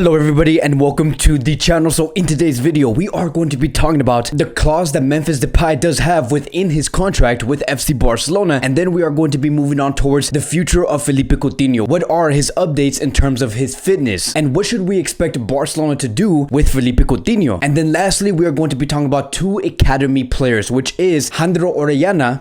Hello everybody and welcome to the channel. So in today's video we are going to be talking about the clause that Memphis Depay does have within his contract with FC Barcelona, and then we are going to be moving on towards the future of Philippe Coutinho. What are his updates in terms of his fitness, and what should we expect Barcelona to do with Philippe Coutinho? And then lastly we are going to be talking about two academy players, which is Jandro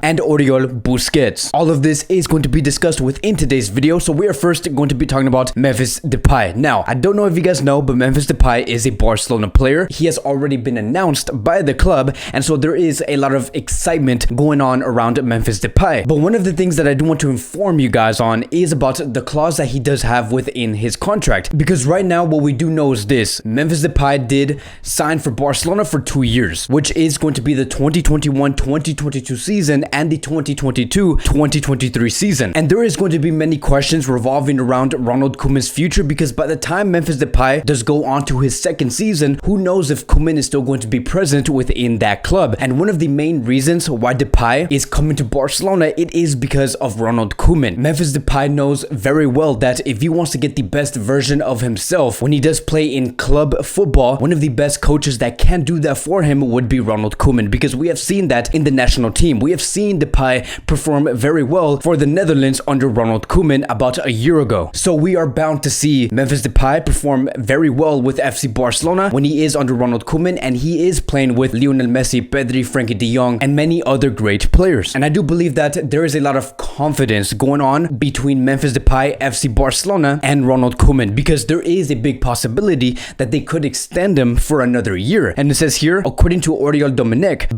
and Oriol Busquets. All of this is going to be discussed within today's video, so we are first going to be talking about Memphis Depay. Now, I don't know if you guys know, but Memphis Depay is a Barcelona player. He has already been announced by the club, and so there is a lot of excitement going on around Memphis Depay. But one of the things that I do want to inform you guys on is about the clause that he does have within his contract, because right now what we do know is this: Memphis Depay did sign for Barcelona for 2 years, which is going to be the 2021-2022 season and the 2022-2023 season. And there is going to be many questions revolving around Ronald Koeman's future, because by the time Memphis Depay does go on to his second season, who knows if Koeman is still going to be present within that club. And one of the main reasons why Depay is coming to Barcelona, it is because of Ronald Koeman. Memphis Depay knows very well that if he wants to get the best version of himself when he does play in club football, one of the best coaches that can do that for him would be Ronald Koeman, because we have seen that in the national team. We have seen Depay perform very well for the Netherlands under Ronald Koeman about a year ago. So we are bound to see Memphis Depay perform very well with FC Barcelona when he is under Ronald Koeman, and he is playing with Lionel Messi, Pedri, Frankie de Jong, and many other great players. And I do believe that there is a lot of confidence going on between Memphis Depay, FC Barcelona, and Ronald Koeman, because there is a big possibility that they could extend him for another year. And it says here, according to Oriol,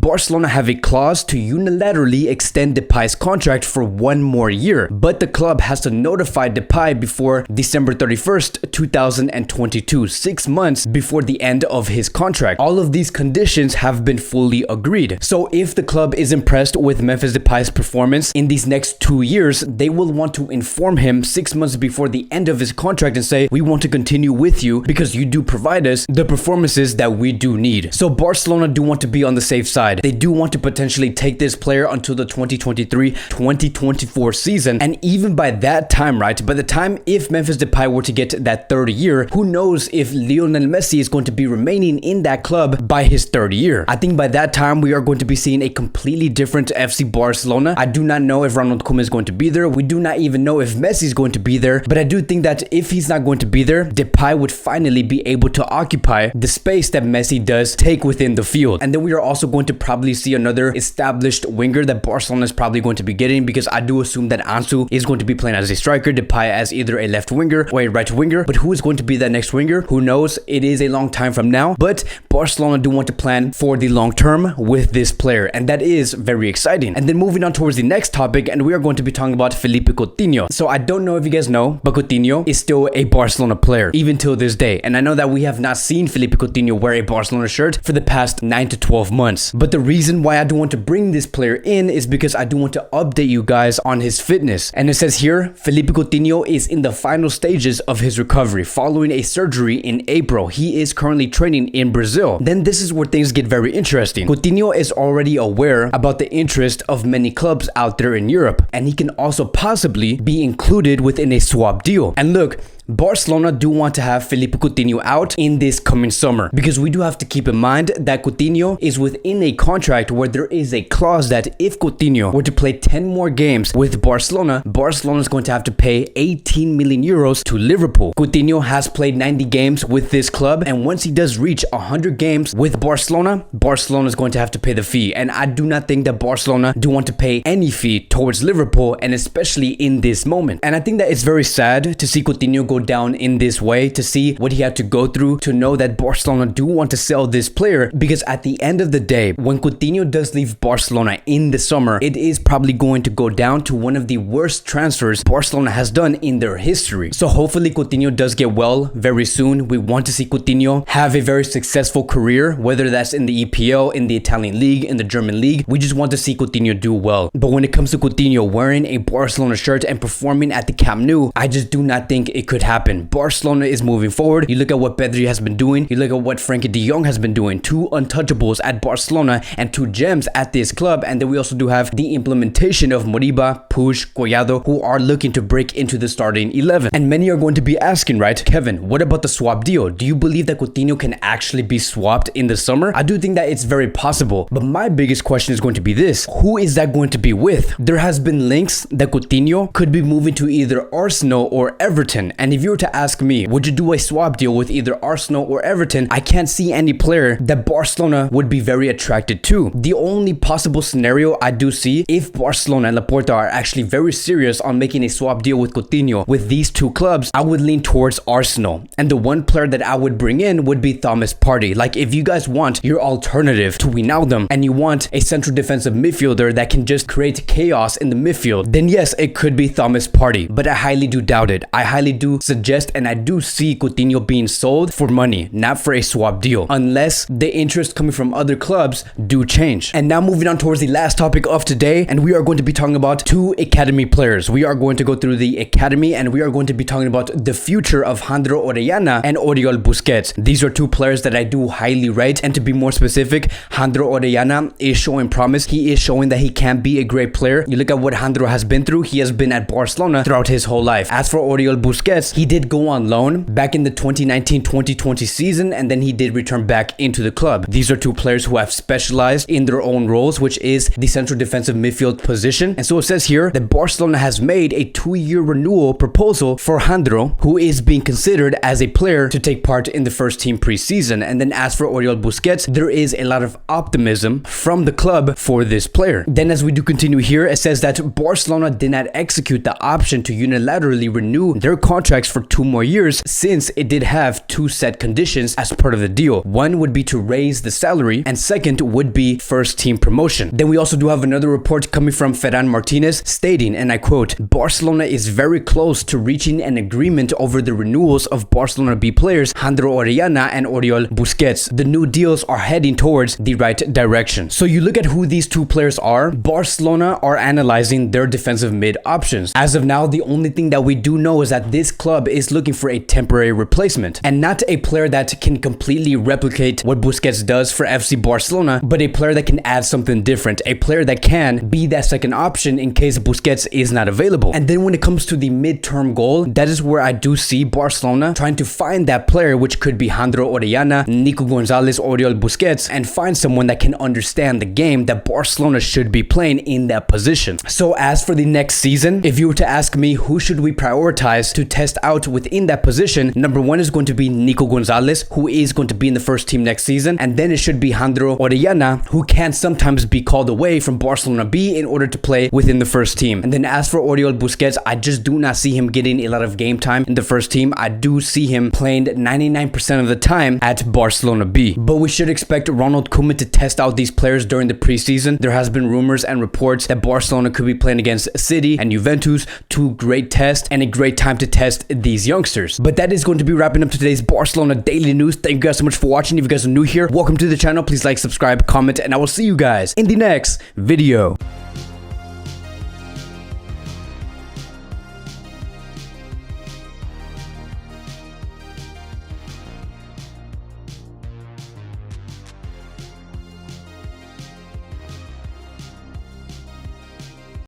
Barcelona have a clause to unilaterally extend Depay's contract for 1 more year, but the club has to notify Depay before December 31st, 2022, 6 months before the end of his contract. All of these conditions have been fully agreed. So if the club is impressed with Memphis Depay's performance in these next 2 years, they will want to inform him 6 months before the end of his contract and say, we want to continue with you because you do provide us the performances that we do need. So Barcelona do want to be on the safe side. They do want to potentially take this player until the 2023-2024 season, and even by that time, right, by the time if Memphis Depay were to get that third year, who knows if Lionel Messi is going to be remaining in that club by his third year. I think by that time we are going to be seeing a completely different FC Barcelona. I do not know if Ronald Koeman is going to be there. We do not even know if Messi is going to be there, but I do think that if he's not going to be there, Depay would finally be able to occupy the space that Messi does take within the field. And then we are also going to probably see another established winger that Barcelona is probably going to be getting, because I do assume that Ansu is going to be playing as a striker, Depay as either a left winger or a right winger. But who is going to be that next winger? Who knows? It is a long time from now, but Barcelona do want to plan for the long term with this player, and that is very exciting. And then moving on towards the next topic, and we are going to be talking about Philippe Coutinho. So I don't know if you guys know, but Coutinho is still a Barcelona player even till this day. And I know that we have not seen Philippe Coutinho wear a Barcelona shirt for the past 9 to 12 months. But the reason why I do want to bring this player in is because I do want to update you guys on his fitness. And it says here, Philippe Coutinho is in the final stages of his recovery following a surgery in April. He is currently training in Brazil. Then this is where things get very interesting. Coutinho is already aware about the interest of many clubs out there in Europe, and he can also possibly be included within a swap deal. And look, Barcelona do want to have Philippe Coutinho out in this coming summer, because we do have to keep in mind that Coutinho is within a contract where there is a clause that if Coutinho were to play 10 more games with Barcelona, Barcelona is going to have to pay 18 million euros to Liverpool. Coutinho has played 90 games with this club, and once he does reach 100 games with Barcelona, Barcelona is going to have to pay the fee. And I do not think that Barcelona do want to pay any fee towards Liverpool, and especially in this moment. And I think that it's very sad to see Coutinho go down in this way, to see what he had to go through to know that Barcelona do want to sell this player, because at the end of the day, when Coutinho does leave Barcelona in the summer, it is probably going to go down to one of the worst transfers Barcelona has done in their history. So hopefully Coutinho does get well very soon. We want to see Coutinho have a very successful career, whether that's in the EPL, in the Italian league, in the German league. We just want to see Coutinho do well. But when it comes to Coutinho wearing a Barcelona shirt and performing at the Camp Nou, I just do not think it could it happen. Barcelona is moving forward. You look at what Pedri has been doing. You look at what Frankie de Jong has been doing. Two untouchables at Barcelona and two gems at this club. And then we also do have the implementation of Moriba, Puig, Collado, who are looking to break into the starting 11. And many are going to be asking, right, Kevin, what about the swap deal? Do you believe that Coutinho can actually be swapped in the summer? I do think that it's very possible. But my biggest question is going to be this. Who is that going to be with? There has been links that Coutinho could be moving to either Arsenal or Everton. And if you were to ask me, would you do a swap deal with either Arsenal or Everton? I can't see any player that Barcelona would be very attracted to. The only possible scenario I do see, if Barcelona and Laporta are actually very serious on making a swap deal with Coutinho with these two clubs, I would lean towards Arsenal. And the one player that I would bring in would be Thomas Partey. Like, if you guys want your alternative to Wijnaldum and you want a central defensive midfielder that can just create chaos in the midfield, then yes, it could be Thomas Partey. But I highly do doubt it. I highly do suggest and I do see Coutinho being sold for money, not for a swap deal, unless the interest coming from other clubs do change. And now moving on towards the last topic of today, and we are going to be talking about two academy players. We are going to go through the academy and we are going to be talking about the future of Jandro Orellana and Oriol Busquets. These are two players that I do highly rate, and to be more specific, Jandro Orellana is showing promise. He is showing that he can be a great player. You look at what Jandro has been through. He has been at Barcelona throughout his whole life. As for Oriol Busquets, he did go on loan back in the 2019-2020 season, and then he did return back into the club. These are two players who have specialized in their own roles, which is the central defensive midfield position. And so it says here that Barcelona has made a 2-year renewal proposal for Jandro, who is being considered as a player to take part in the first team preseason. And then as for Oriol Busquets, there is a lot of optimism from the club for this player. Then as we do continue here, it says that Barcelona did not execute the option to unilaterally renew their contracts for 2 more years, since it did have 2 set conditions as part of the deal. One would be to raise the salary, and second would be first team promotion. Then we also do have another report coming from Ferran Martinez stating, and I quote, Barcelona is very close to reaching an agreement over the renewals of Barcelona B players Jandro Orellana and Oriol Busquets. The new deals are heading towards the right direction. So you look at who these two players are. Barcelona are analyzing their defensive mid options. As of now, the only thing that we do know is that this club is looking for a temporary replacement, and not a player that can completely replicate what Busquets does for FC Barcelona, but a player that can add something different, a player that can be that second option in case Busquets is not available. And then when it comes to the midterm goal, that is where I do see Barcelona trying to find that player, which could be Jandro Orellana, Nico Gonzalez, Oriol Busquets, and find someone that can understand the game that Barcelona should be playing in that position. So as for the next season, if you were to ask me who should we prioritize to test out within that position, number 1 is going to be Nico Gonzalez, who is going to be in the first team next season, and then it should be Jandro Orellana, who can sometimes be called away from Barcelona B in order to play within the first team. And then as for Oriol Busquets, I just do not see him getting a lot of game time in the first team. I do see him playing 99% of the time at Barcelona B. But we should expect Ronald Koeman to test out these players during the preseason. There has been rumors and reports that Barcelona could be playing against City and Juventus, 2 great tests and a great time to test these youngsters. But that is going to be wrapping up today's Barcelona Daily News. Thank you guys so much for watching. If you guys are new here, welcome to the channel. Please like, subscribe, comment, and I will see you guys in the next video.